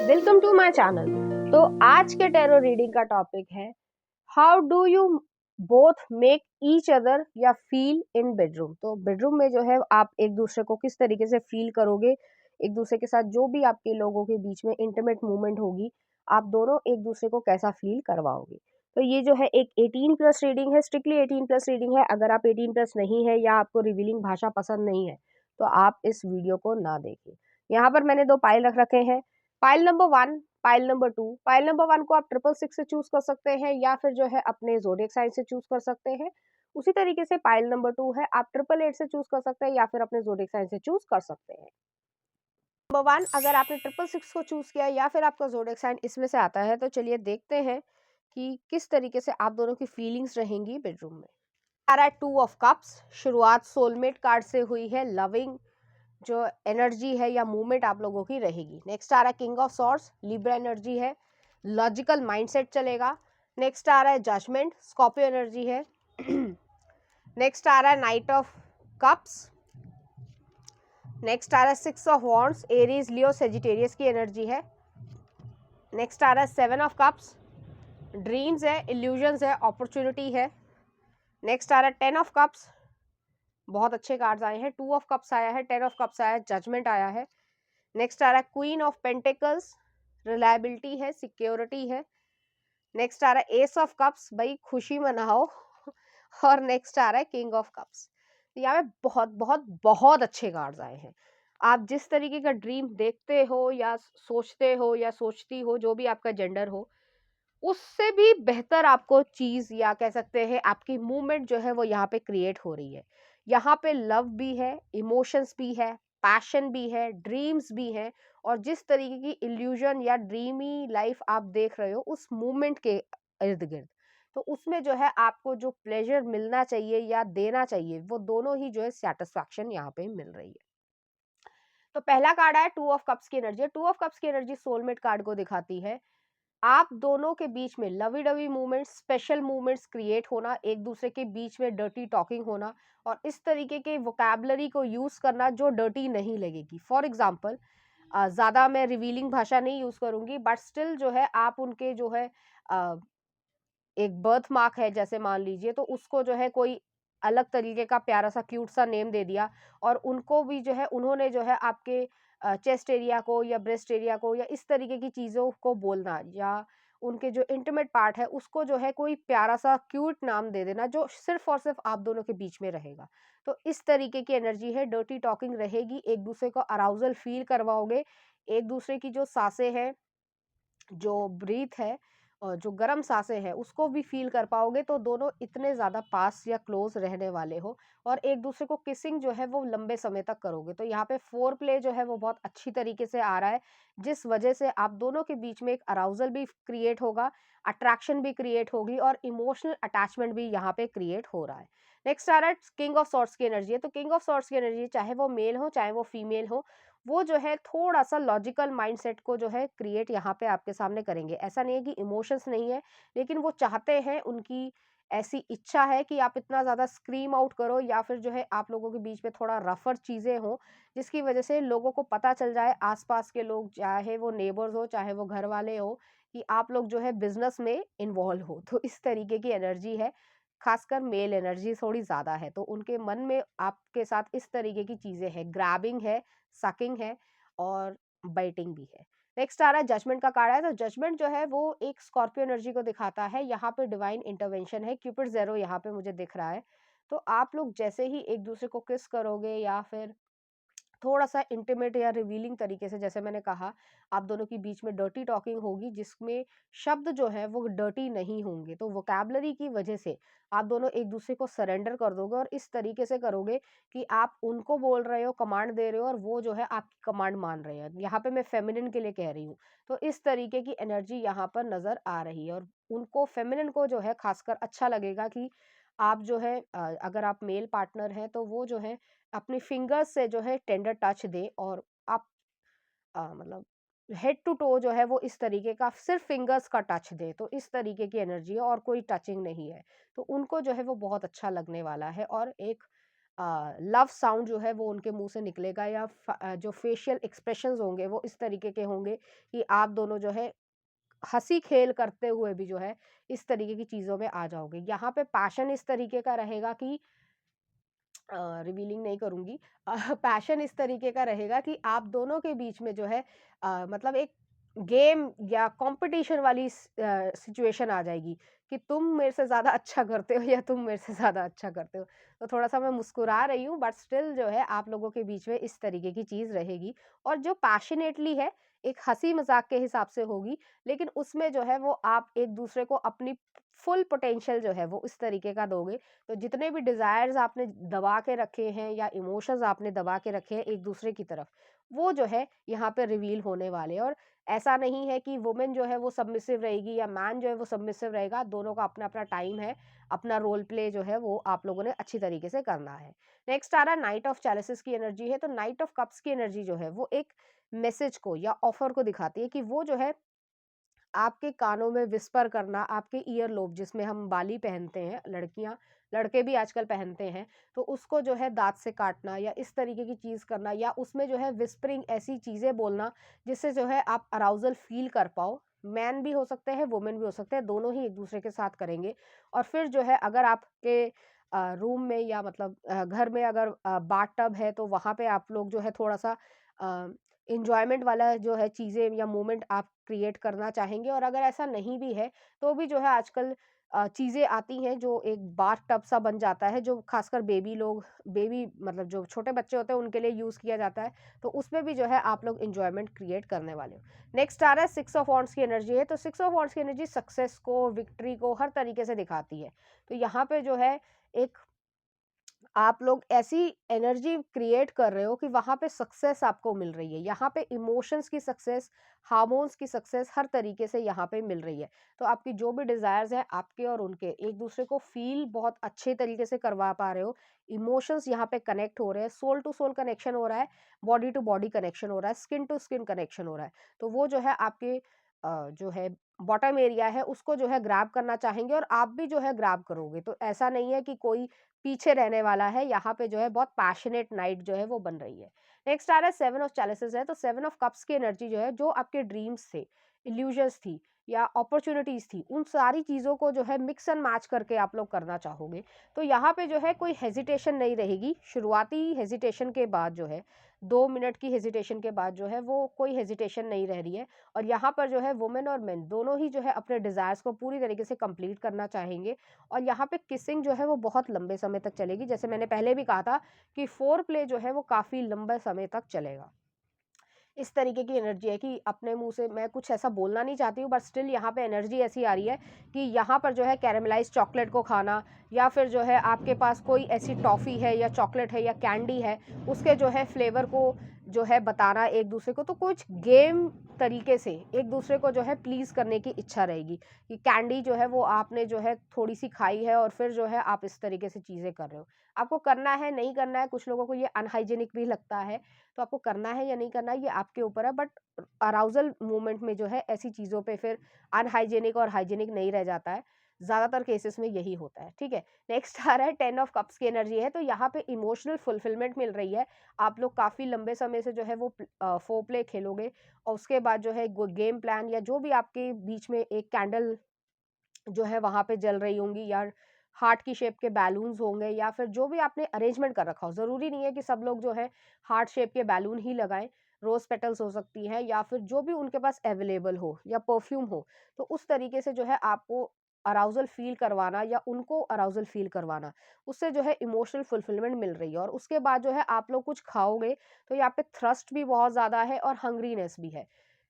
Welcome to my channel. तो आज के टैरो रीडिंग का टॉपिक है how do you both make each other या फील इन बेडरूम। तो बेडरूम में जो है आप एक दूसरे को किस तरीके से फील करोगे, एक दूसरे के साथ जो भी आपके लोगों के बीच में इंटीमेट मूवमेंट होगी, आप दोनों एक दूसरे को कैसा फील करवाओगे। तो ये जो है एक 18+ रीडिंग है, स्ट्रिक्टली 18+ रीडिंग है। अगर आप 18+ नहीं है या आपको रिवीलिंग भाषा पसंद नहीं है तो आप इस वीडियो को ना देखें। यहाँ पर मैंने 2 पाइल रख रखे हैं, pile number 1, pile number 2। Pile number 1 को आप 666 से चूज कर सकते हैं या फिर जो है अपने ज़ोडिएक साइन से चूज कर सकते हैं। उसी तरीके से पाइल नंबर 2 है, आप 888 से चूज कर सकते हैं या फिर अपने ज़ोडिएक साइन से चूज कर सकते हैं। नंबर 1 अगर आपने 666 को चूज किया या फिर आपका ज़ोडिएक साइन इसमें से आता है, तो चलिए देखते हैं कि किस तरीके से आप दोनों की फीलिंग्स रहेंगी बेडरूम में। आ रहा है 2 ऑफ कप्स। शुरुआत सोलमेट कार्ड से हुई है, लविंग जो एनर्जी है या मूवमेंट आप लोगों की रहेगी। नेक्स्ट आ रहा है king of swords, Libra energy है, लॉजिकल माइंडसेट चलेगा। नेक्स्ट आ रहा है जजमेंट, स्कॉर्पियो एनर्जी है। नेक्स्ट आ रहा है नाइट ऑफ कप्स। नेक्स्ट आ रहा है 6 of wands, Aries Leo Sagittarius की एनर्जी है। नेक्स्ट आ रहा है 7 ऑफ कप्स, ड्रीम्स है, इल्यूजन्स है, अपॉर्चुनिटी है। नेक्स्ट आ रहा है 10 ऑफ कप्स, बहुत अच्छे कार्ड्स आए हैं। 2 ऑफ कप्स आया है, 10 ऑफ कप्स आया है, जजमेंट आया है। नेक्स्ट आ रहा है क्वीन ऑफ पेंटिकल्स, रिलायबिलिटी है, सिक्योरिटी है। नेक्स्ट आ रहा है एस ऑफ कप्स, भाई खुशी मनाओ। और नेक्स्ट आ रहा है किंग ऑफ कप्स। यहाँ पे बहुत बहुत बहुत अच्छे कार्ड्स आए हैं। आप जिस तरीके का ड्रीम देखते हो या सोचते हो या सोचती हो, जो भी आपका जेंडर हो, उससे भी बेहतर आपको चीज या कह सकते हैं आपकी मूवमेंट जो है वो यहाँ पे क्रिएट हो रही है। यहाँ पे लव भी है, इमोशंस भी है, पैशन भी है, ड्रीम्स भी है। और जिस तरीके की इल्यूजन या ड्रीमी लाइफ आप देख रहे हो उस मूवमेंट के इर्द गिर्द, तो उसमें जो है आपको जो प्लेजर मिलना चाहिए या देना चाहिए, वो दोनों ही जो है सेटिस्फैक्शन यहाँ पे मिल रही है। तो पहला कार्ड है 2 ऑफ कप्स की एनर्जी। 2 ऑफ कप्स की एनर्जी सोलमेट कार्ड को दिखाती है। आप दोनों के बीच में lovey dovey movements, special movements create होना, एक दूसरे के बीच में डर्टी टॉकिंग होना और इस तरीके के वोकैबुलरी को यूज करना जो डर्टी नहीं लगेगी। फॉर एग्जांपल, ज़्यादा मैं रिवीलिंग भाषा नहीं यूज करूंगी, बट स्टिल जो है आप उनके जो है एक बर्थ मार्क है जैसे मान लीजिए, तो उसको जो है कोई अलग तरीके का प्यारा सा क्यूट सा नेम दे दिया और उनको भी जो है उन्होंने जो है आपके चेस्ट एरिया को या ब्रेस्ट एरिया को या इस तरीके की चीज़ों को बोलना या उनके जो इंटीमेट पार्ट है उसको जो है कोई प्यारा सा क्यूट नाम दे देना जो सिर्फ और सिर्फ आप दोनों के बीच में रहेगा। तो इस तरीके की एनर्जी है, डर्टी टॉकिंग रहेगी, एक दूसरे को अराउजल फील करवाओगे, एक दूसरे की जो सांसें हैं, जो ब्रीथ है और जो गर्म सांसें हैं उसको भी फील कर पाओगे। तो दोनों इतने ज़्यादा पास या क्लोज रहने वाले हो और एक दूसरे को किसिंग जो है वो लंबे समय तक करोगे। तो यहाँ पे फोर प्ले जो है वो बहुत अच्छी तरीके से आ रहा है, जिस वजह से आप दोनों के बीच में एक अराउजल भी क्रिएट होगा, अट्रैक्शन भी क्रिएट होगी और इमोशनल अटैचमेंट भी यहाँ पे क्रिएट हो रहा है। नेक्स्ट आ रहा है किंग ऑफ सॉर्ड्स की एनर्जी है। तो किंग ऑफ सॉर्ड्स की एनर्जी चाहे वो मेल हो चाहे वो फीमेल हो, वो जो है थोड़ा सा लॉजिकल माइंडसेट को जो है क्रिएट यहाँ पे आपके सामने करेंगे। ऐसा नहीं है कि इमोशंस नहीं है, लेकिन वो चाहते हैं, उनकी ऐसी इच्छा है कि आप इतना ज़्यादा स्क्रीम आउट करो या फिर जो है आप लोगों के बीच में थोड़ा रफर चीज़ें हों, जिसकी वजह से लोगों को पता चल जाए, आसपास के लोग, चाहे वो नेबर्स हो चाहे वो घर वाले हो, कि आप लोग जो है बिजनेस में इन्वॉल्व हो। तो इस तरीके की एनर्जी है, खासकर मेल एनर्जी थोड़ी ज़्यादा है, तो उनके मन में आपके साथ इस तरीके की चीज़ें हैं, ग्रैबिंग है, सकिंग है और बाइटिंग भी है। नेक्स्ट आ रहा है जजमेंट का कार्ड है। तो जजमेंट जो है वो एक स्कॉर्पियो एनर्जी को दिखाता है। यहाँ पे डिवाइन इंटरवेंशन है, क्यूपिड ज़ेरो यहाँ पे मुझे दिख रहा है। तो आप लोग जैसे ही एक दूसरे को किस करोगे या फिर थोड़ा-सा इंटीमेट या रिवीलिंग तरीके से, जैसे मैंने कहा, आप दोनों के बीच में डर्टी टॉकिंग होगी जिसमें शब्द जो है वो डर्टी नहीं होंगे। तो वोकैब्युलरी की वजह से आप दोनों एक-दूसरे को सरेंडर कर दोगे और इस तरीके से करोगे कि आप उनको बोल रहे हो, कमांड दे रहे हो और वो जो है आपकी कमांड मान रहे हैं। यहाँ पे मैं फेमिनिन के लिए कह रही हूँ। तो इस तरीके की एनर्जी यहाँ पर नज़र आ रही है और उनको, फेमिनिन को जो है खासकर अच्छा लगेगा कि आप जो है अगर आप मेल पार्टनर हैं तो वो जो है अपनी फिंगर्स से जो है टेंडर टच दे और आप मतलब हेड टू टो जो है वो इस तरीके का सिर्फ फिंगर्स का टच दे। तो इस तरीके की एनर्जी है और कोई टचिंग नहीं है। तो उनको जो है वो बहुत अच्छा लगने वाला है और एक लव साउंड जो है वो उनके मुंह से निकलेगा, या जो फेशियल एक्सप्रेशंस होंगे वो इस तरीके के होंगे कि आप दोनों जो है हंसी खेल करते हुए भी जो है इस तरीके की चीज़ों में आ जाओगे। यहाँ पे पैशन इस तरीके का रहेगा कि रिवीलिंग नहीं करूँगी। पैशन इस तरीके का रहेगा कि आप दोनों के बीच में जो है मतलब एक गेम या कॉम्पिटिशन वाली सिचुएशन आ जाएगी कि तुम मेरे से ज़्यादा अच्छा करते हो या तुम मेरे से ज़्यादा अच्छा करते हो। तो थोड़ा-सा मैं मुस्कुरा रही हूँ, बट स्टिल जो है आप लोगों के बीच में इस तरीके की चीज़ रहेगी, और जो पैशनेटली है, एक हँसी-मज़ाक के हिसाब से होगी, लेकिन उसमें जो है वो आप एक-दूसरे को अपनी फुल पोटेंशियल जो है वो इस तरीके का दोगे। तो जितने भी डिज़ायर्स आपने दबा के रखे हैं या इमोशंस आपने दबा के रखे हैं एक दूसरे की तरफ, वो जो है यहाँ पे रिवील होने वाले हैं। और ऐसा नहीं है कि वुमेन जो है वो सबमिसिव रहेगी या मैन जो है वो सबमिसिव रहेगा, दोनों का अपना अपना टाइम है, अपना रोल प्ले जो है वो आप लोगों ने अच्छी तरीके से करना है। नेक्स्ट आ रहा है नाइट ऑफ चैलिसेस की एनर्जी है। तो नाइट ऑफ कप्स की एनर्जी जो है वो एक मैसेज को या ऑफर को दिखाती है कि वो जो है आपके कानों में विस्पर करना, आपके ईयर लोब जिसमें हम बाली पहनते हैं लड़कियाँ, लड़के भी आजकल पहनते हैं, तो उसको जो है दाँत से काटना या इस तरीके की चीज़ करना, या उसमें जो है विस्परिंग ऐसी चीज़ें बोलना जिससे जो है आप अराउज़ल फ़ील कर पाओ। मैन भी हो सकते हैं, वुमेन भी हो सकते हैं, दोनों ही एक-दूसरे के साथ करेंगे। और फिर जो है अगर आपके रूम में या मतलब घर में अगर बाथ टब है, तो वहाँ पे आप लोग जो है थोड़ा-सा अ, एन्जॉयमेंट वाला जो है चीज़ें या मोमेंट आप क्रिएट करना चाहेंगे। और अगर ऐसा नहीं भी है, तो भी जो है आजकल चीज़ें आती हैं जो एक बाथ टब सा बन जाता है, जो खासकर बेबी लोग, बेबी मतलब जो छोटे बच्चे होते हैं उनके लिए यूज़ किया जाता है, तो उसमें भी जो है आप लोग एन्जॉयमेंट क्रिएट करने वाले हो। नेक्स्ट आ रहा है 6 ऑफ वांड्स की एनर्जी है। तो 6 ऑफ वांड्स की एनर्जी सक्सेस को, विक्ट्री को हर तरीके से दिखाती है। तो यहाँ पे जो है एक आप लोग ऐसी एनर्जी क्रिएट कर रहे हो कि वहाँ पे सक्सेस आपको मिल रही है। यहाँ पे इमोशंस की सक्सेस, हार्मोन्स की सक्सेस हर तरीके से यहाँ पे मिल रही है। तो आपकी जो भी डिज़ायर्स हैं आपके और उनके एक-दूसरे को फ़ील बहुत अच्छे तरीके से करवा पा रहे हो। इमोशंस यहाँ पे कनेक्ट हो रहे हैं, सोल टू सोल कनेक्शन हो रहा है, बॉडी टू बॉडी कनेक्शन हो रहा है, स्किन टू स्किन कनेक्शन हो रहा है। तो वो जो है आपके जो है बॉटम एरिया है उसको जो है ग्रैब करना चाहेंगे, और आप भी जो है ग्रैब करोगे। तो ऐसा नहीं है कि कोई पीछे रहने वाला है, यहाँ पे जो है बहुत पैशनेट नाइट जो है वो बन रही है। नेक्स्ट आ रहा है 7 ऑफ चैलिसेस है। तो 7 ऑफ कप्स की एनर्जी जो है, जो आपके ड्रीम्स थे, इल्यूजन्स थी या अपॉर्चुनिटीज थी, उन सारी चीज़ों को जो है मिक्स एंड मैच करके आप लोग करना चाहोगे। तो यहाँ पे जो है कोई हेजिटेशन नहीं रहेगी। शुरुआती हेजिटेशन के बाद जो है 2 मिनट की हेजिटेशन के बाद जो है वो कोई हेजिटेशन नहीं रह रही है। और यहाँ पर जो है वुमेन और मेन दोनों ही जो है अपने डिज़ायर्स को पूरी तरीके से कंप्लीट करना चाहेंगे। और यहाँ पे किसिंग जो है वो बहुत लंबे समय तक चलेगी। जैसे मैंने पहले भी कहा था कि फोर प्ले जो है वो काफ़ी लंबे समय तक चलेगा। इस तरीके की एनर्जी है कि अपने मुँह से मैं कुछ ऐसा बोलना नहीं चाहती हूँ, बट स्टिल यहाँ पे एनर्जी ऐसी आ रही है कि यहाँ पर जो है कैरेमलाइज़्ड चॉकलेट को खाना, या फिर जो है आपके पास कोई ऐसी टॉफ़ी है या चॉकलेट है या कैंडी है, उसके जो है फ्लेवर को जो है बताना एक-दूसरे को। तो कुछ गेम तरीके से एक-दूसरे को जो है प्लीज़ करने की इच्छा रहेगी कि कैंडी जो है वो आपने जो है थोड़ी-सी खाई है, और फिर जो है आप इस तरीके से चीज़ें कर रहे हो। आपको करना है, नहीं करना है, कुछ लोगों को ये अनहाइजीनिक भी लगता है, तो आपको करना है या नहीं करना है ये आपके ऊपर है। बट अराउजल मोमेंट में जो है ऐसी चीज़ों पे फिर अनहाइजीनिक और हाइजीनिक नहीं रह जाता है। ज़्यादातर केसेस में यही होता है, ठीक है। नेक्स्ट आ रहा है 10 ऑफ कप्स की एनर्जी है। तो यहाँ पे इमोशनल फुलफिलमेंट मिल रही है। आप लोग काफ़ी लंबे समय से जो है वो फोर प्ले खेलोगे, और उसके बाद जो है गेम प्लान या जो भी आपके बीच में एक कैंडल जो है वहाँ पे जल रही होंगी, या हार्ट की शेप के बैलून्स होंगे, या फिर जो भी आपने अरेंजमेंट कर रखा हो। ज़रूरी नहीं है कि सब लोग जो है हार्ट शेप के बैलून ही लगाएँ, रोज़ पेटल्स हो सकती हैं, या फिर जो भी उनके पास अवेलेबल हो या परफ्यूम हो। तो उस तरीके से जो है आपको अराउज़ल फ़ील करवाना या उनको अराउज़ल फ़ील करवाना, उससे जो है इमोशनल फुलफिलमेंट मिल रही है। और उसके बाद जो है आप लोग कुछ खाओगे, तो यहाँ पे थ्रस्ट भी बहुत ज़्यादा है और हंग्रीनेस भी है।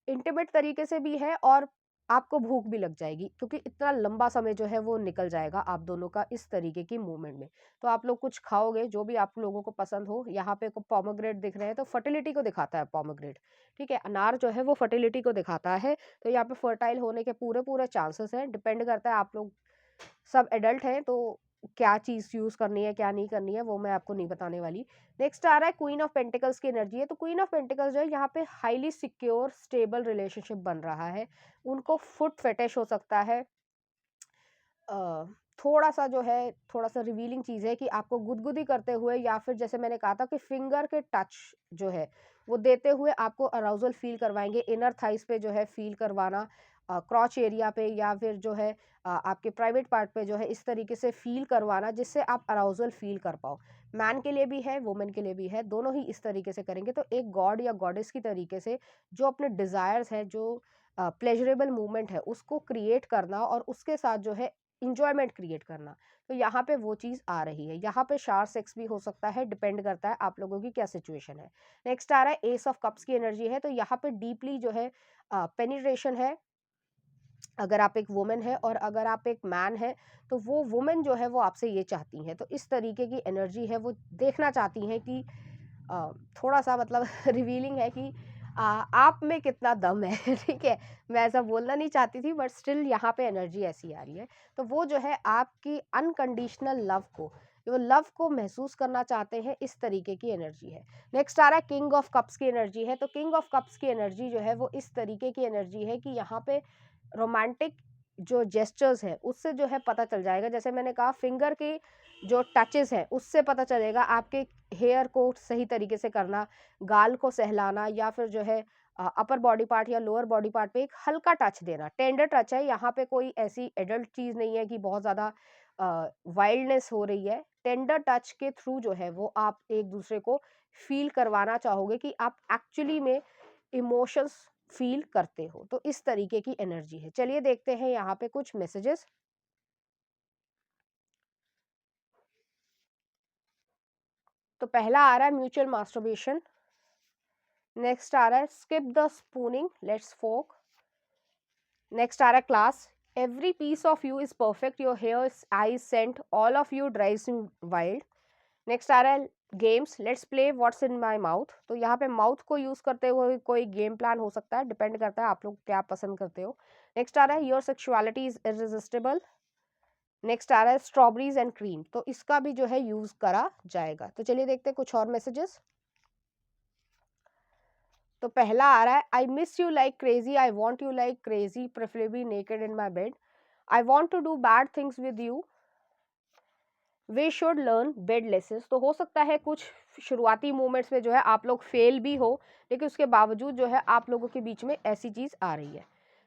इंटिमेट तरीके से भी है, और आपको भूख भी लग जाएगी, क्योंकि इतना लंबा समय जो है वो निकल जाएगा आप दोनों का इस तरीके की मूवमेंट में। तो आप लोग कुछ खाओगे जो भी आप लोगों को पसंद हो। यहाँ पे को पोमेग्रेनेट दिख रहे हैं, तो फर्टिलिटी को दिखाता है पोमेग्रेनेट, ठीक है। अनार जो है वो फर्टिलिटी को दिखाता है। तो यहाँ पे फर्टाइल होने के पूरे पूरे चांसेस हैं। डिपेंड करता है, आप लोग सब एडल्ट हैं, तो क्या चीज़ यूज़ करनी है, क्या नहीं करनी है, वो मैं आपको नहीं बताने वाली। नेक्स्ट आ रहा है क्वीन ऑफ पेंटिकल्स की एनर्जी है। तो क्वीन ऑफ पेंटिकल्स जो है यहाँ पे हाईली सिक्योर स्टेबल रिलेशनशिप बन रहा है। उनको फुट फेटिश हो सकता है, थोड़ा सा जो है, थोड़ा सा रिवीलिंग चीज़ है कि आपको गुदगुदी करते हुए या फिर जैसे मैंने कहा था कि फिंगर के टच जो है वो देते हुए आपको अराउजल फील करवाएंगे। इनर थाइस पे जो है फील करवाना, क्रॉच एरिया पे या फिर जो है आपके प्राइवेट पार्ट पे जो है इस तरीके से फील करवाना जिससे आप अराउजल फील कर पाओ। मैन के लिए भी है, वुमेन के लिए भी है, दोनों ही इस तरीके से करेंगे। तो एक गॉड या गॉडेस की तरीके से जो अपने डिज़ायर्स है, जो प्लेजरेबल मूवमेंट है उसको क्रिएट करना और उसके साथ जो है इंजॉयमेंट क्रिएट करना। तो यहाँ पे वो चीज़ आ रही है। यहाँ पे शार सेक्स भी हो सकता है, डिपेंड करता है आप लोगों की क्या सिचुएशन है। नेक्स्ट आ रहा है एस ऑफ कप्स की एनर्जी है। तो यहाँ पे डीपली जो है पेनिट्रेशन है। अगर आप एक वुमेन है और अगर आप एक मैन है तो वो वुमेन जो है वो आपसे ये चाहती है। तो इस तरीके की एनर्जी है, वो देखना चाहती हैं कि थोड़ा सा मतलब रिवीलिंग है कि आप में कितना दम है। ठीक है, मैं ऐसा बोलना नहीं चाहती थी बट स्टिल यहाँ पे एनर्जी ऐसी आ रही है। तो वो जो है आपकी अनकंडीशनल लव को, वो लव को महसूस करना चाहते हैं, इस तरीके की एनर्जी है। नेक्स्ट आ रहा है किंग ऑफ कप्स की एनर्जी है। तो किंग ऑफ कप्स की एनर्जी जो है वो इस तरीके की एनर्जी है कि यहाँ पे रोमांटिक जो जेस्चर्स है उससे जो है पता चल जाएगा। जैसे मैंने कहा फिंगर के जो टचेस है उससे पता चलेगा। आपके हेयर को सही तरीके से करना, गाल को सहलाना या फिर जो है अपर बॉडी पार्ट या लोअर बॉडी पार्ट पे एक हल्का टच देना, टेंडर टच है। यहाँ पे कोई ऐसी एडल्ट चीज़ नहीं है कि बहुत ज़्यादा वाइल्डनेस हो रही है। टेंडर टच के थ्रू जो है वो आप एक दूसरे को फील करवाना चाहोगे कि आप एक्चुअली में इमोशंस फील करते हो। तो इस तरीके की एनर्जी है। चलिए देखते हैं यहाँ पे कुछ मैसेजेस। तो पहला आ रहा है म्यूचुअल मास्टरबेशन। नेक्स्ट आ रहा है skip the spooning, let's folk. Next आ रहा है class, every piece of you is perfect, your hair eyes scent, all of you drives me wild. Next आ रहा है games, let's play what's in my mouth. तो यहाँ पे mouth को यूज करते हुए कोई गेम प्लान हो सकता है, डिपेंड करता है आप लोग क्या पसंद करते हो। नेक्स्ट आ रहा है your sexuality is irresistible. Next आ रहा है स्ट्रॉबेरीज एंड क्रीम। तो इसका भी जो है यूज करा जाएगा। तो चलिए देखते हैं कुछ और मैसेजेस। तो पहला आ रहा है I miss you like crazy, I want you like crazy, preferably naked in my bed, I want to do bad things with you, we should learn bed lessons. तो हो सकता है कुछ शुरुआती मोमेंट्स में जो है आप लोग फेल भी हो, लेकिन उसके बावजूद जो है आप लोगों के बीच में ऐसी चीज आ रही है।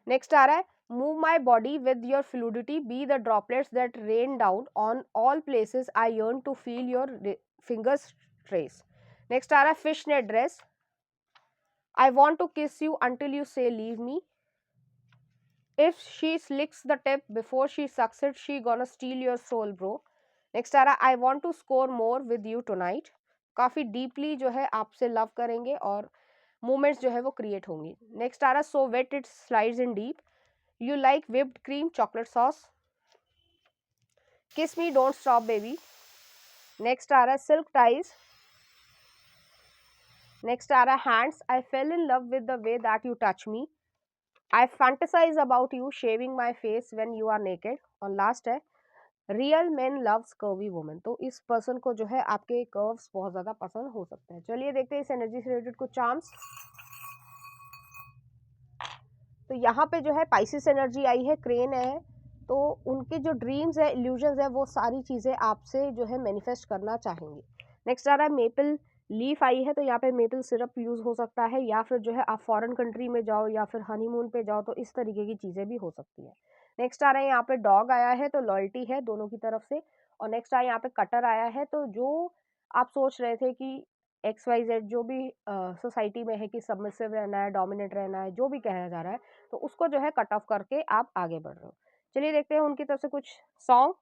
नेक्स्ट आ रहा है move my body with your fluidity, be the droplets that rain down on all places, I yearn to feel your fingers trace. Next आ रहा है fishnet dress, I want to kiss you until you say leave me, if she slicks the tip before she sucks it, she gonna steal your soul bro। Next आ रहा है I want to score more with you tonight, काफ़ी deeply जो है आपसे love करेंगे और moments जो है वो क्रिएट होंगी। नेक्स्ट आ रहा है so wet it slides in deep, you like whipped cream chocolate sauce, kiss me don't stop baby. Next आ रहा है सिल्क टाइज। नेक्स्ट आ रहा है hands, I fell in love with the way that you touch me, I fantasize about you shaving my face when you are naked. और last है real man loves curvy woman. तो इस person को जो है आपके कर्व्स बहुत ज्यादा पसंद हो सकते हैं। चलिए देखते हैं इस एनर्जी से रिलेटेड कुछ चार्म्स। तो यहाँ पे जो है पाइसिस एनर्जी आई है, क्रेन है। तो उनके जो ड्रीम्स है, इल्यूजन्स है, वो सारी चीजें आपसे जो है मैनिफेस्ट करना चाहेंगे। नेक्स्ट आ रहा है मेपल लीफ आई है। तो यहाँ पे मेपल सिरप यूज हो सकता है या फिर जो है आप फॉरेन कंट्री में जाओ या फिर हनीमून पे जाओ, तो इस तरीके की चीजें भी हो सकती है। नेक्स्ट आ रहा है यहाँ पे डॉग आया है, तो लॉयल्टी है दोनों की तरफ से। और नेक्स्ट आया यहाँ पे कटर आया है। तो जो आप सोच रहे थे कि XYZ जो भी सोसाइटी में है कि सबमिसिव रहना है, डोमिनेट रहना है, जो भी कहा जा रहा है, तो उसको जो है कट ऑफ करके आप आगे बढ़ रहे हो। चलिए देखते हैं उनकी तरफ से कुछ song.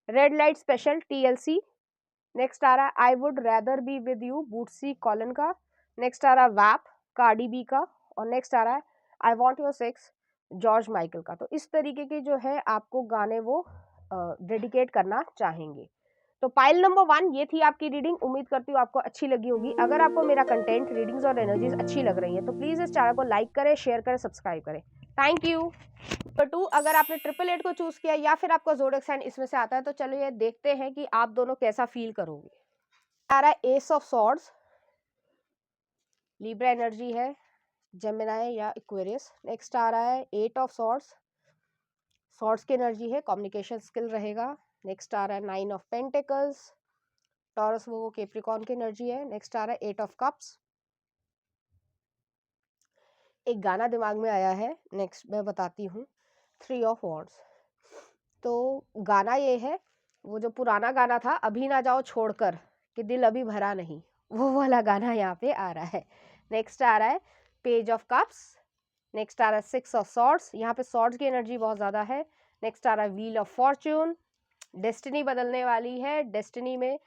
Red light special TLC। Next आ रहा है I would rather be with you Bootsy Collins का। नेक्स्ट आ रहा है वैप कार्डी बी का। और नेक्स्ट आ रहा है I want your sex George Michael का। तो इस तरीके के जो है आपको गाने वो डेडिकेट करना चाहेंगे। तो पाइल नंबर 1 ये थी आपकी रीडिंग। उम्मीद करती हूँ आपको अच्छी लगी होगी। अगर आपको मेरा कंटेंट, रीडिंग्स और एनर्जीज अच्छी लग रही है तो प्लीज इस चैनल को लाइक करें, शेयर करें, सब्सक्राइब करें। Thank you. नंबर 2, अगर आपने 888 को चूज किया या फिर आपका ज़ोडिएक साइन इसमें से आता है तो चलिए देखते हैं कि आप दोनों कैसा फील करोगे। आ रहा है S of swords, Libra energy है, जेमिनाई या एक्वेरियस। नेक्स्ट आ रहा है 8 ऑफ सॉर्ड्स, सॉर्ड्स की एनर्जी है, कम्युनिकेशन स्किल रहेगा। नेक्स्ट आ रहा है 9 ऑफ पेंटिकल्स, टॉरस वो कैप्रिकॉर्न की एनर्जी है। नेक्स्ट आ रहा है 8 ऑफ कप्स। एक गाना दिमाग में आया है, नेक्स्ट मैं बताती हूँ। 3 ऑफ वॉन्ड्स। तो गाना ये है, वो जो पुराना गाना था, अभी ना जाओ छोड़कर कि दिल अभी भरा नहीं, वो वाला गाना यहाँ पे आ रहा है। नेक्स्ट आ रहा है पेज ऑफ कप्स। नेक्स्ट आ रहा है 6 ऑफ सॉर्ड्स, यहाँ पे सॉर्ड्स की एनर्जी बहुत ज़्यादा है। नेक्स्ट आ रहा है व्हील ऑफ फॉर्च्यून, डेस्टिनी बदलने वाली है। डेस्टिनी में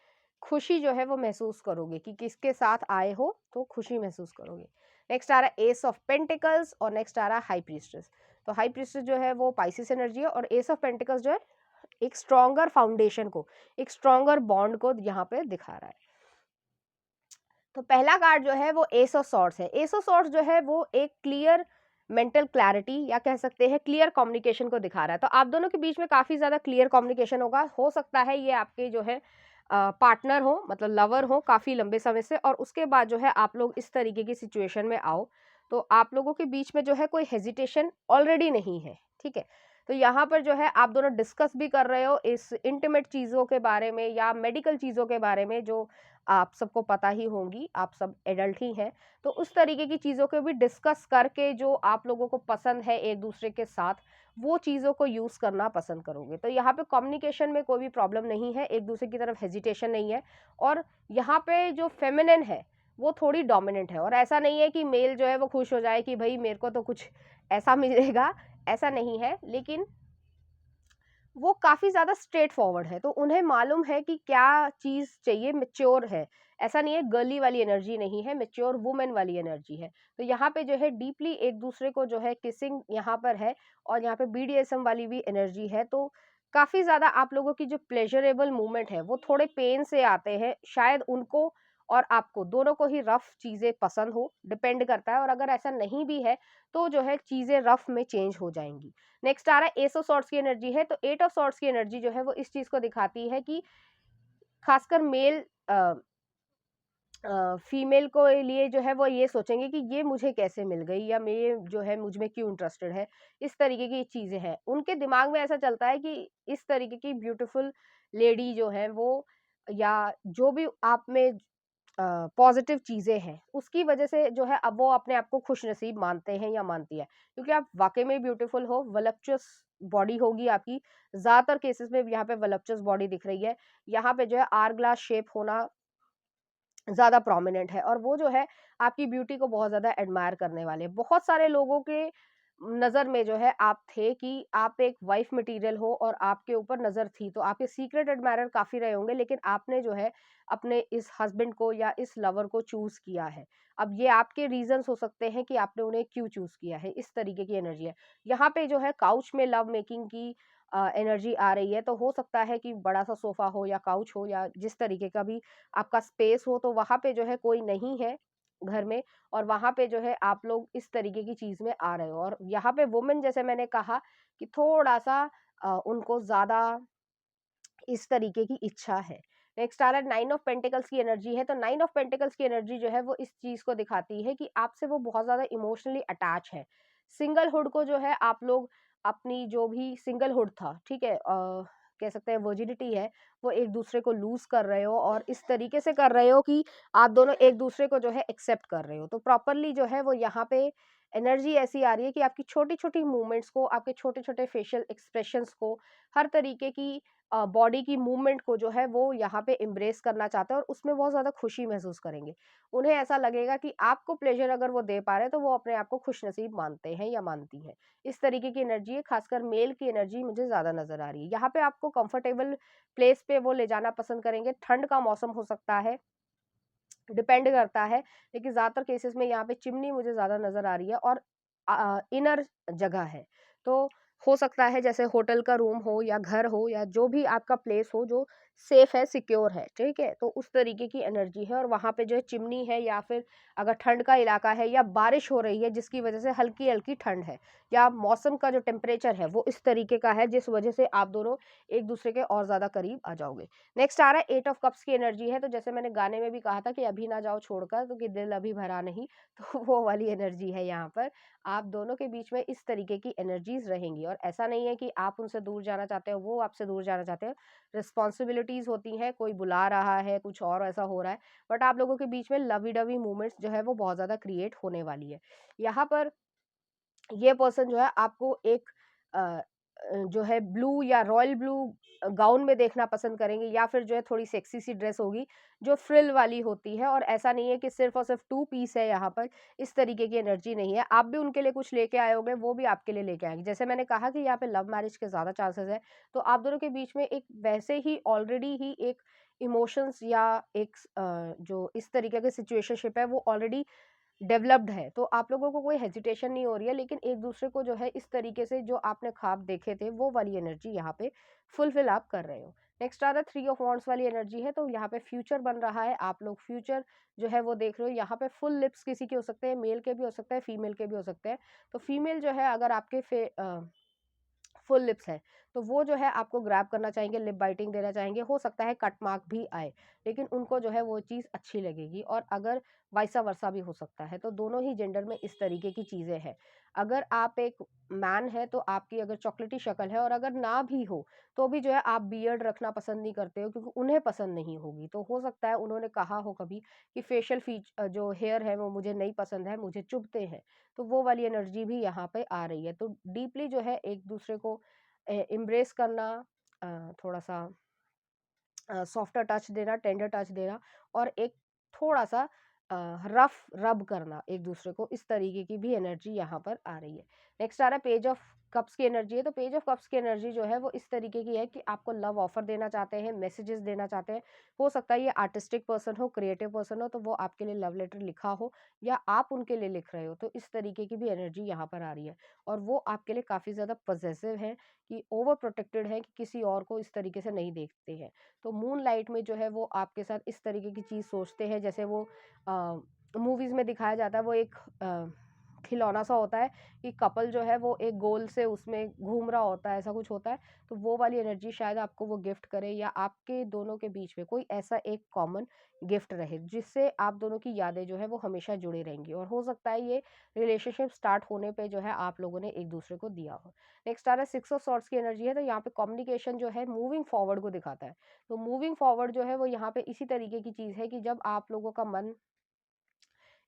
खुशी जो है वो महसूस करोगे कि किसके साथ आए हो तो खुशी महसूस करोगे। नेक्स्ट आ रहा है एस ऑफ पेंटिकल्स और नेक्स्ट आ रहा है हाई प्रीस्टेस। तो हाई प्रीस्टेस जो है वो पाइसिस एनर्जी है और एस ऑफ पेंटिकल्स जो है एक स्ट्रॉन्गर फाउंडेशन को, एक स्ट्रॉन्गर बॉन्ड को यहाँ पे दिखा रहा है। तो पहला कार्ड जो है वो एस ऑफ सॉर्ड्स है। एस ऑफ सॉर्ड्स जो है वो एक क्लियर मेंटल क्लैरिटी या कह सकते हैं क्लियर कम्युनिकेशन को दिखा रहा है। तो आप दोनों के बीच में काफ़ी ज़्यादा क्लियर कम्युनिकेशन होगा। हो सकता है ये आपके जो है पार्टनर हो, मतलब लवर हो काफ़ी लंबे समय से, और उसके बाद जो है आप लोग इस तरीके की सिचुएशन में आओ तो आप लोगों के बीच में जो है कोई हेजिटेशन ऑलरेडी नहीं है, ठीक है। तो यहाँ पर जो है आप दोनों डिस्कस भी कर रहे हो इस इंटीमेट चीज़ों के बारे में या मेडिकल चीज़ों के बारे में जो आप सबको पता ही होंगी, आप सब एडल्ट ही हैं। तो उस तरीके की चीज़ों को भी डिस्कस करके जो आप लोगों को पसंद है एक दूसरे के साथ, वो चीज़ों को यूज़ करना पसंद करोगे। तो यहाँ पे कम्युनिकेशन में कोई भी प्रॉब्लम नहीं है, एक दूसरे की तरफ हेजिटेशन नहीं है। और यहाँ पे जो फेमिनिन है वो थोड़ी डोमिनेंट है, और ऐसा नहीं है कि मेल जो है वो खुश हो जाए कि भाई मेरे को तो कुछ ऐसा मिलेगा, ऐसा नहीं है। लेकिन वो काफ़ी ज़्यादा स्ट्रेट फॉरवर्ड है, तो उन्हें मालूम है कि क्या चीज़ चाहिए, मैच्योर है। ऐसा नहीं है गर्ली वाली एनर्जी नहीं है, मैच्योर वुमेन वाली एनर्जी है। तो यहाँ पे जो है डीपली एक दूसरे को जो है किसिंग यहाँ पर है, और यहाँ पे बीडीएसएम वाली भी एनर्जी है। तो काफ़ी ज़्यादा आप लोगों की जो प्लेजरेबल मूवमेंट है वो थोड़े पेन से आते हैं, शायद उनको और आपको दोनों को ही रफ चीज़ें पसंद हो, डिपेंड करता है। और अगर ऐसा नहीं भी है तो जो है चीज़ें रफ में चेंज हो जाएंगी। नेक्स्ट आ रहा है एस ऑफ सॉर्ड्स की एनर्जी है। तो 8 ऑफ सॉर्ड्स की एनर्जी जो है वो इस चीज़ को दिखाती है कि खासकर मेल फीमेल को लिए जो है वो ये सोचेंगे कि ये मुझे कैसे मिल गई, या मैं जो है मुझ में क्यों इंटरेस्टेड है, इस तरीके की चीज़ें हैं उनके दिमाग में। ऐसा चलता है कि इस तरीके की ब्यूटीफुल लेडी जो है वो, या जो भी आप में पॉजिटिव चीज़ें हैं उसकी वजह से जो है अब वो अपने आप को खुश नसीब मानते हैं या मानती है, क्योंकि आप वाकई में ब्यूटीफुल हो। वलप्चुअस बॉडी होगी आपकी, ज़्यादातर केसेस में यहाँ पे वलप्चुअस बॉडी दिख रही है। यहाँ पे जो है आर ग्लास शेप होना ज़्यादा प्रोमिनेंट है, और वो जो है आपकी ब्यूटी को बहुत ज़्यादा एडमायर करने वाले। बहुत सारे लोगों के नज़र में जो है आप थे कि आप एक वाइफ मटेरियल हो और आपके ऊपर नज़र थी, तो आपके सीक्रेट एडमायरर काफ़ी रहे होंगे, लेकिन आपने जो है अपने इस हस्बैंड को या इस लवर को चूज़ किया है। अब ये आपके रीज़न्स हो सकते हैं कि आपने उन्हें क्यों चूज़ किया है, इस तरीके की एनर्जी है। यहाँ पे जो है काउच में लव मेकिंग की एनर्जी आ रही है, तो हो सकता है कि बड़ा-सा सोफ़ा हो या काउच हो या जिस तरीके का भी आपका स्पेस हो, तो वहाँ पे जो है कोई नहीं है घर में, और वहाँ पे जो है आप लोग इस तरीके की चीज़ में आ रहे हो। और यहाँ पे वुमेन जैसे मैंने कहा कि थोड़ा-सा उनको ज़्यादा इस तरीके की इच्छा है। नेक्स्ट आ रहा है 9 ऑफ पेंटिकल्स की एनर्जी है। तो 9 ऑफ पेंटिकल्स की एनर्जी जो है वो इस चीज़ को दिखाती है कि आपसे वो बहुत ज़्यादा इमोशनली अटैच है। सिंगलहुड को जो है आप लोग अपनी जो भी सिंगलहुड था, ठीक है, कह सकते हैं वर्जिनिटी है, वो एक दूसरे को लूज़ कर रहे हो, और इस तरीके से कर रहे हो कि आप दोनों एक दूसरे को जो है एक्सेप्ट कर रहे हो। तो प्रॉपरली जो है वो यहाँ पे एनर्जी ऐसी आ रही है कि आपकी छोटी-छोटी मूवमेंट्स को, आपके छोटे-छोटे फेशियल एक्सप्रेशंस को, हर तरीके की बॉडी की मूवमेंट को जो है वो यहाँ पे एम्ब्रेस करना चाहते हैं, और उसमें बहुत ज़्यादा खुशी महसूस करेंगे। उन्हें ऐसा लगेगा कि आपको प्लेज़र अगर वो दे पा रहे हैं तो वो अपने आप को खुशनसीब मानते हैं या मानती हैं। इस तरीके की एनर्जी है, खासकर मेल की एनर्जी मुझे ज़्यादा नज़र आ रही है। यहाँ पे आपको कंफर्टेबल प्लेस पे वो ले जाना पसंद करेंगे। ठंड का मौसम हो सकता है, डिपेंड करता है, लेकिन ज़्यादातर केसेस में यहाँ पे चिमनी मुझे ज़्यादा नज़र आ रही है, और इनर जगह है। तो हो सकता है जैसे होटल का रूम हो या घर हो या जो भी आपका प्लेस हो जो सेफ है, सिक्योर है, ठीक है? तो उस तरीके की एनर्जी है और वहाँ पे जो है चिमनी है या फिर अगर ठंड का इलाका है या बारिश हो रही है जिसकी वजह से हल्की-हल्की ठंड है या मौसम का जो टेम्परेचर है वो इस तरीके का है जिस वजह से आप दोनों एक-दूसरे के और ज़्यादा करीब आ जाओगे। नेक्स्ट आ रहा है 8 ऑफ कप्स की एनर्जी है, तो जैसे मैंने गाने में भी कहा था कि अभी ना जाओ छोड़कर तो कि दिल अभी भरा नहीं, तो वो वाली एनर्जी है यहाँ पर। आप दोनों के बीच में इस तरीके की एनर्जीज़ रहेंगी और ऐसा नहीं है कि आप उनसे दूर जाना चाहते हो, वो आपसे दूर जाना चाहते हैं। रिस्पॉन्सिबिलिटीज़ होती हैं, कोई बुला रहा है, कुछ और ऐसा हो रहा है, बट आप लोगों के बीच में लवी-डवी मोमेंट्स जो है वो बहुत ज़्यादा क्रिएट होने वाली है। यहाँ पर ये पर्सन जो है आपको एक जो है ब्लू या रॉयल ब्लू गाउन में देखना पसंद करेंगे या फिर जो है थोड़ी सेक्सी सी ड्रेस होगी जो फ्रिल वाली होती है और ऐसा नहीं है कि सिर्फ और सिर्फ टू पीस है यहाँ पर, इस तरीके की एनर्जी नहीं है। आप भी उनके लिए कुछ लेके आए होंगे, वो भी आपके लिए लेके आएंगे। जैसे मैंने कहा कि यहाँ पे लव मैरिज के ज़्यादा चांसेस है, तो आप दोनों के बीच में एक वैसे ही ऑलरेडी ही एक इमोशंस या एक जो इस तरीके की सिचुएशनशिप है वो ऑलरेडी डेवलप्ड है, तो आप लोगों को कोई हेजिटेशन नहीं हो रही है, लेकिन एक-दूसरे को जो है इस तरीके से जो आपने ख्वाब देखे थे, वो वाली एनर्जी यहाँ पे फुलफिल आप कर रहे हो। नेक्स्ट आ रहा है 3 ऑफ वांड्स वाली एनर्जी है, तो यहाँ पे फ्यूचर बन रहा है, आप लोग फ्यूचर जो है वो देख रहे हो। यहाँ पे फुल लिप्स किसी के हो सकते हैं, मेल के भी हो सकते हैं, फीमेल के भी हो सकते हैं। तो फीमेल जो है अगर आपके फुल लिप्स है, तो वो जो है आपको ग्रैब करना चाहेंगे, लिप बाइटिंग देना चाहेंगे, हो सकता है कट मार्क भी आए, लेकिन उनको जो है वो चीज़ अच्छी लगेगी और अगर वाइसा वर्सा भी हो सकता है, तो दोनों ही जेंडर में इस तरीके की चीज़ें हैं। अगर आप एक मैन है तो आपकी अगर चॉकलेटी शक्ल है और अगर ना भी हो, तो भी जो है आप बियर्ड रखना पसंद नहीं करते हो क्योंकि उन्हें पसंद नहीं होगी, तो हो सकता है उन्होंने कहा हो कभी कि फेशियल जो हेयर है वो मुझे नहीं पसंद है, मुझे चुभते हैं, तो वो वाली एनर्जी भी यहाँ पे आ रही है। तो डीपली जो है एक-दूसरे को एम्ब्रेस करना, थोड़ा-सा सॉफ्टर टच देना, टेंडर टच देना और एक थोड़ा-सा रफ रब करना एक-दूसरे को, इस तरीके की भी एनर्जी यहाँ पर आ रही है। नेक्स्ट आ रहा है पेज ऑफ कप्स की एनर्जी है, तो पेज ऑफ कप्स की एनर्जी जो है वो इस तरीके की है कि आपको लव ऑफर देना चाहते हैं, मैसेजेस देना चाहते हैं। हो सकता है ये आर्टिस्टिक पर्सन हो, क्रिएटिव पर्सन हो, तो वो आपके लिए लव लेटर लिखा हो या आप उनके लिए लिख रहे हो, तो इस तरीके की भी एनर्जी यहाँ पर आ रही है। और वो आपके लिए काफ़ी ज़्यादा पॉसेसिव हैं कि ओवर प्रोटेक्टेड हैं कि किसी और को इस तरीके से नहीं देखते हैं। तो मून लाइट में जो है वो आपके साथ इस तरीके की चीज़ सोचते हैं, जैसे वो मूवीज़ में दिखाया जाता है, वो एक खिलौना सा होता है कि कपल जो है वो एक गोल से उसमें घूम रहा होता है, ऐसा कुछ होता है। तो वो वाली एनर्जी शायद आपको वो गिफ्ट करे या आपके दोनों के बीच में कोई ऐसा एक कॉमन गिफ्ट रहे जिससे आप दोनों की यादें जो है वो हमेशा जुड़ी रहेंगी और हो सकता है ये रिलेशनशिप स्टार्ट होने पे जो है आप लोगों ने एक दूसरे को दिया हो। नेक्स्ट आ रहा है 6 ऑफ सॉर्ड्स की एनर्जी है, तो यहाँ पे कम्युनिकेशन जो है मूविंग फॉरवर्ड को दिखाता है। तो मूविंग फॉरवर्ड जो है वो यहाँ पे इसी तरीके की चीज़ है कि जब आप लोगों का मन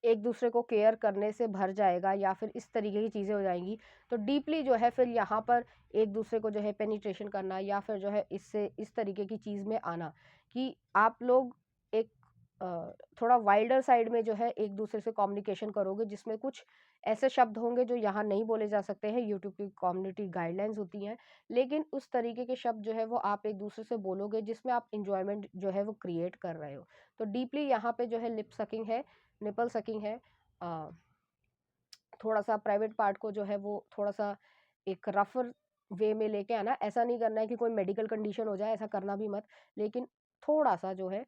एक दूसरे को केयर करने से भर जाएगा या फिर इस तरीके की चीज़ें हो जाएँगी, तो डीपली जो है फिर यहाँ पर एक दूसरे को जो है पेनिट्रेशन करना या फिर जो है इससे इस तरीके की चीज़ में आना कि आप लोग एक थोड़ा वाइल्डर साइड में जो है एक दूसरे से कम्युनिकेशन करोगे जिसमें कुछ ऐसे शब्द होंगे जो यहाँ नहीं बोले जा सकते हैं, यूट्यूब की कम्युनिटी गाइडलाइंस होती हैं, लेकिन उस तरीके के शब्द जो है वो आप एक दूसरे से बोलोगे जिसमें आप एन्जॉयमेंट जो है वो क्रिएट कर रहे हो। तो डीपली यहाँ पे जो है लिप सकिंग है, निपल सकिंग है, अ, थोड़ा-सा प्राइवेट पार्ट को जो है वो थोड़ा-सा एक रफ़र वे में लेके आना। ऐसा नहीं करना है कि कोई मेडिकल कंडीशन हो जाए, ऐसा करना भी मत। लेकिन थोड़ा-सा जो है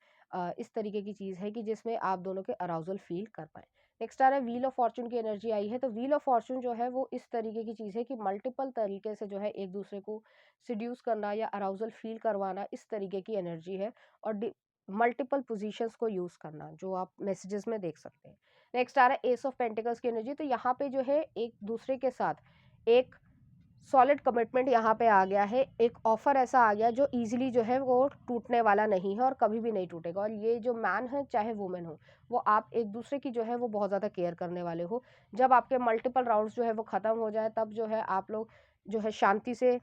इस तरीके की चीज़ है कि जिसमें आप दोनों के अराउज़ल फ़ील कर पाएँ। नेक्स्ट आ रहा है व्हील ऑफ फॉर्च्यून की एनर्जी आई है, तो व्हील ऑफ फॉर्च्यून जो है वो इस तरीके की चीज़ है कि मल्टीपल तरीके से जो है एक-दूसरे को सेड्यूस करना या अराउज़ल फ़ील करवाना, इस तरीके की एनर्जी है और मल्टीपल पोज़ीशंस को यूज़ करना, जो आप मैसेजेस में देख सकते हैं। नेक्स्ट आ रहा है एस ऑफ पेंटिकल्स की एनर्जी, तो यहाँ पे जो है एक दूसरे के साथ एक सॉलिड कमिटमेंट यहाँ पे आ गया है, एक ऑफर ऐसा आ गया जो इजीली जो है वो टूटने वाला नहीं है और कभी भी नहीं टूटेगा और ये जो मैन है चाहे वुमेन हो, वो आप एक दूसरे की जो है वो बहुत ज़्यादा केयर करने वाले हो। जब आपके मल्टीपल राउंड्स जो है वो ख़त्म हो जाए तब जो है आप लोग जो है शांति से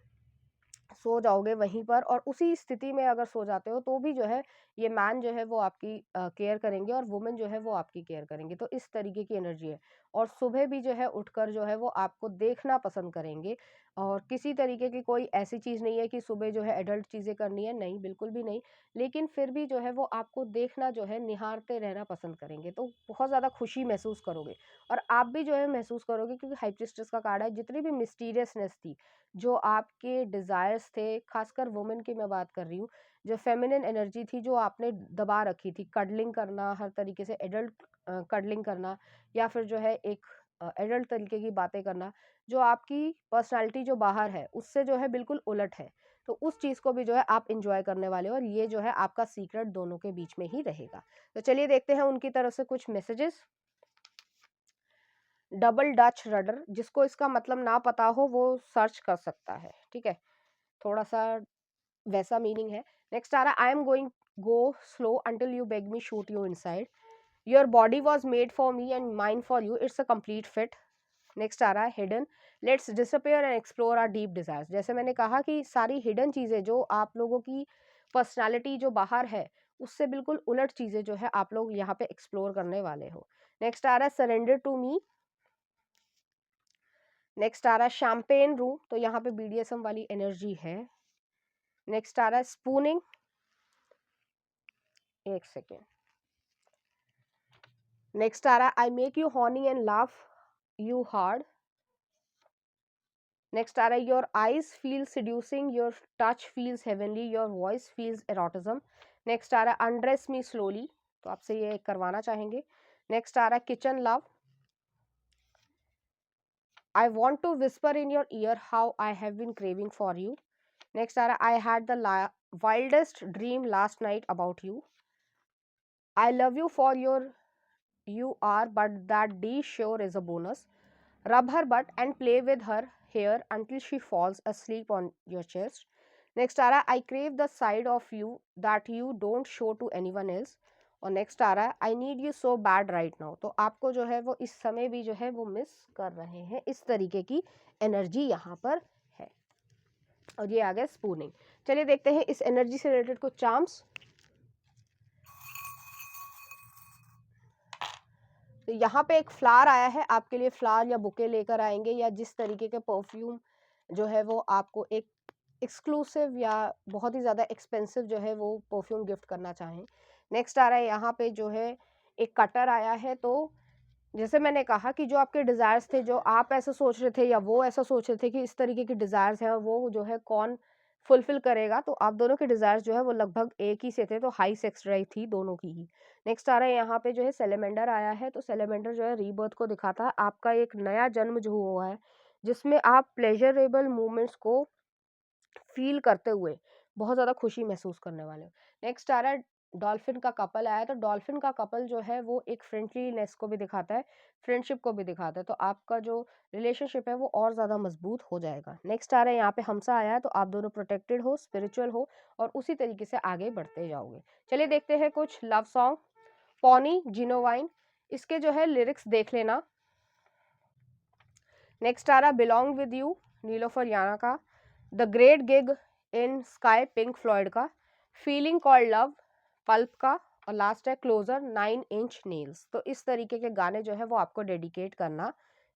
सो जाओगे वहीं पर और उसी स्थिति में अगर सो जाते हो तो भी जो है ये मैन जो है वो आपकी केयर करेंगे और वुमेन जो है वो आपकी केयर करेंगे, तो इस तरीके की एनर्जी है। और सुबह भी जो है उठकर जो है वो आपको देखना पसंद करेंगे और किसी तरीके की कोई ऐसी चीज़ नहीं है कि सुबह जो है एडल्ट चीज़ें करनी है, नहीं बिल्कुल भी नहीं, लेकिन फिर भी जो है वो आपको देखना जो है निहारते रहना पसंद करेंगे, तो बहुत ज़्यादा खुशी महसूस करोगे और आप भी जो है महसूस करोगे क्योंकि हाई प्रीस्टेस का कार्ड है, जितनी भी मिस्टीरियसनेस थी, जो आपके डिज़ायर्स थे, ख़ासकर वुमेन की मैं बात कर रही हूँ, जो फेमिनिन एनर्जी थी जो आपने दबा रखी थी, कडलिंग करना, हर तरीके से एडल्ट कडलिंग करना, या फिर जो है एक एडल्ट तरीके की बातें करना, जो आपकी पर्सनालिटी जो बाहर है उससे जो है बिल्कुल उलट है, तो उस चीज़ को भी जो है आप इंजॉय करने वाले हो, और ये जो है आपका सीक्रेट दोनों के बीच में ही रहेगा। तो चलिए देखते हैं उनकी तरफ से कुछ मैसेजेस। डबल डच रडर, जिसको इसका मतलब ना पता हो वो सर्च कर सकता है, ठीक है, थोड़ा सा वैसा मीनिंग है। नेक्स्ट आ रहा है, I am going go slow until you beg me shoot you inside, your body was made for me and mind for you, it's a complete fit. Next आ रहा है, hidden, let's disappear and explore our deep desires. जैसे मैंने कहा कि सारी hidden चीज़ें जो आप लोगों की पर्सनालिटी जो बाहर है उससे बिल्कुल उलट चीज़ें जो है आप लोग यहाँ पे एक्सप्लोर करने वाले हो। नेक्स्ट आ रहा है, सरेंडर टू मी। नेक्स्ट आ रहा है, शैम्पेन रूम, तो यहाँ पे BDSM वाली एनर्जी है। नेक्स्ट आ रहा है, स्पूनिंग, एक सेकेंड। नेक्स्ट आ रहा है, I make you horny and laugh you hard. Next आ रहा है, your eyes feel seducing, your touch feels heavenly, your voice feels eroticism. Next आ रहा है, अनड्रेस मी स्लोली, तो आपसे ये करवाना चाहेंगे। नेक्स्ट आ रहा है, kitchen love, I want to whisper in your ear how I have been craving for you. Next आ रहा है, I had the wildest dream last night about you, I love you for your you are, but that D sure is a bonus. Rub her butt and play with her hair until she falls asleep on your chest. Next आ रहा है, I crave the side of you that you don't show to anyone else. और next आ रहा है, I need you so bad right now. तो आपको जो है वो इस समय भी जो है वो मिस कर रहे हैं, इस तरीके की एनर्जी यहाँ पर है। और ये आ गया स्पूनिंग। चलिए देखते हैं इस एनर्जी से रिलेटेड कुछ चार्म्स। तो यहाँ पे एक फ्लावर आया है, आपके लिए फ्लावर या बुके लेकर आएंगे, या जिस तरीके के परफ्यूम जो है वो आपको एक एक्सक्लूसिव या बहुत ही ज़्यादा एक्सपेंसिव जो है वो परफ्यूम गिफ्ट करना चाहें। नेक्स्ट आ रहा है, यहाँ पे जो है एक कटर आया है। तो जैसे मैंने कहा कि जो आपके डिज़ायर्स थे, जो आप ऐसा सोच रहे थे या वो ऐसा सोच रहे थे कि इस तरीके के डिज़ायर्स हैं, वो जो है कौन फुलफिल करेगा, तो आप दोनों के डिज़ायर्स जो है वो लगभग एक ही से थे, तो हाई सेक्स ड्राइव थी दोनों की ही। नेक्स्ट आ रहा है, यहाँ पे जो है सेलेमेंडर आया है। तो सेलेमेंडर जो है रीबर्थ को दिखाता है, आपका एक नया जन्म जो हुआ है जिसमें आप प्लेजरेबल मोमेंट्स को फील करते हुए बहुत ज़्यादा खुशी महसूस करने वाले हो। नेक्स्ट आ रहा है, डॉल्फिन का कपल आया है। तो डॉल्फिन का कपल जो है वो एक फ्रेंडलीनेस को भी दिखाता है, फ्रेंडशिप को भी दिखाता है, तो आपका जो रिलेशनशिप है वो और ज़्यादा मजबूत हो जाएगा। नेक्स्ट आ रहा है, यहाँ पे हमसा आया है। तो आप दोनों प्रोटेक्टेड हो, स्पिरिचुअल हो, और उसी तरीके से आगे बढ़ते जाओगे। चलिए देखते हैं कुछ लव सॉन्ग। पॉनी जिनोवाइन, इसके जो है लिरिक्स देख लेना। नेक्स्ट आ रहा, बिलोंग विद यू, नीलोफर याना का। The great gig in sky, pink Floyd का। फीलिंग कॉल्ड लव, पल्प का। और लास्ट है क्लोजर, 9 इंच नेल्स। तो इस तरीके के गाने जो है वो आपको डेडिकेट करना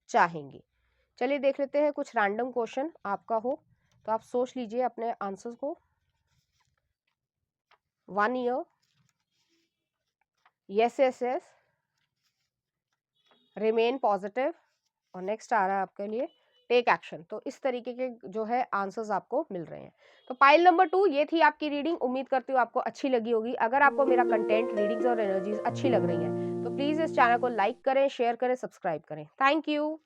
चाहेंगे। चलिए देख लेते हैं कुछ रैंडम क्वेश्चन आपका हो तो आप सोच लीजिए अपने आंसर्स को। 1 year, yes yes yes, remain positive, और नेक्स्ट आ रहा है आपके लिए टेक एक्शन। तो इस तरीके के जो है आंसर्स आपको मिल रहे हैं। तो पाइल नंबर 2 ये थी आपकी रीडिंग। उम्मीद करती हूँ आपको अच्छी लगी होगी। अगर आपको मेरा कंटेंट, रीडिंग्स और एनर्जीज अच्छी लग रही हैं तो प्लीज़ इस चैनल को लाइक करें, शेयर करें, सब्सक्राइब करें। Thank you.